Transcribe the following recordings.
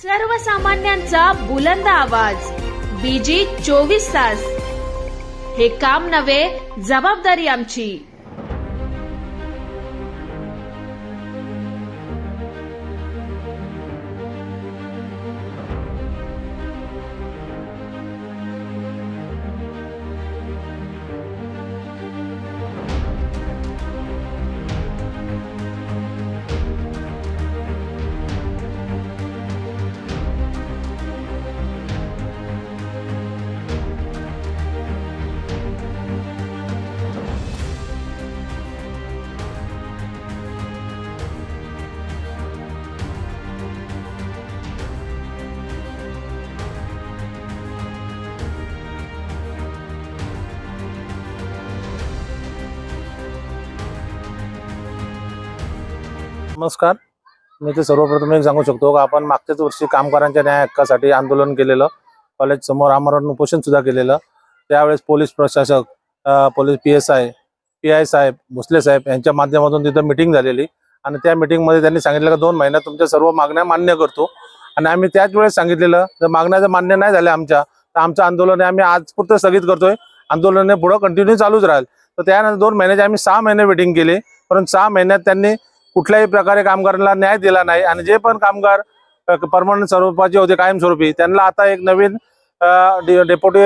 सर्वसामान्यांचा बुलंद आवाज बीजी 24 तास। हे काम नव्हे, जबाबदारी आमची। नमस्कार। मी ते सर्वप्रथम एक सांगू शकतो की आपण मागच्याच वर्षी कामगारांच्या न्याय हक्कासाठी आंदोलन केलेलं, कॉलेज समोर आमरण उपोषण सुद्धा केलेलं। त्यावेळेस पोलीस प्रशासक, पोलीस PSI, PI साहेब, भोसले साहेब यांच्या माध्यमातून तिथं मीटिंग झालेली आणि त्या मीटिंगमध्ये त्यांनी सांगितलं की 2 महिन्यात तुमच्या सर्व मागण्या मान्य करतो। आणि आम्ही त्याच वेळेस सांगितलेलं जर मागण्या जर मान्य नाही झाल्या आमच्या, तर आमचं आंदोलन आम्ही आजपुरतं स्थगित करतोय, आंदोलन पुढे कंटिन्यू चालूच राहील। तर त्यानंतर 2 महिन्याची आम्ही 6 महिने वेटिंग केली, परंतु 6 महिन्यात त्यांनी कुठल्याही प्रकारे कामगारांना न्याय दिला नाही। आणि जे पण कामगार परमनंट स्वरूपाचे होते, कायमस्वरूपी, त्यांना आता एक नवीन डेप्युटी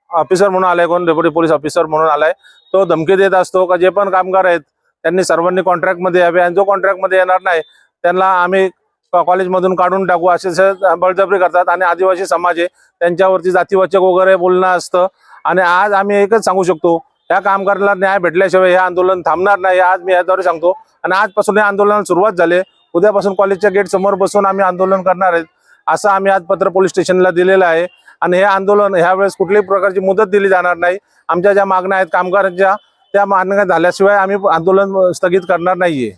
ऑफिसर म्हणून आलाय, कोण डेप्युटी पोलीस ऑफिसर म्हणून आलाय, तो धमकी देत असतो का जे पण कामगार आहेत त्यांनी सर्वांनी कॉन्ट्रॅक्टमध्ये यावे आणि जो कॉन्ट्रॅक्टमध्ये येणार नाही त्यांना आम्ही कॉलेजमधून काढून टाकू असे बळजबरी करतात। आणि आदिवासी समाज आहे त्यांच्यावरती जातीवाचक वगैरे बोलणं असतं। आणि आज आम्ही एकच सांगू शकतो, या कामगारांना न्याय भेटल्याशिवाय हे आंदोलन थांबणार नाही, आज मी याद्वारे सांगतो। आणि आजपासून या आंदोलनाला सुरुवात झाली, उद्यापासून कॉलेजच्या गेट समोर बसून आम्ही आंदोलन करणार आहेत, असं आम्ही आज पत्र पोलीस स्टेशनला दिलेलं आहे। आणि हे आंदोलन ह्यावेळेस कुठल्याही प्रकारची मुदत दिली जाणार नाही। आमच्या ज्या मागण्या आहेत कामगारांच्या, त्या मागण्या झाल्याशिवाय आम्ही आंदोलन स्थगित करणार नाहीये।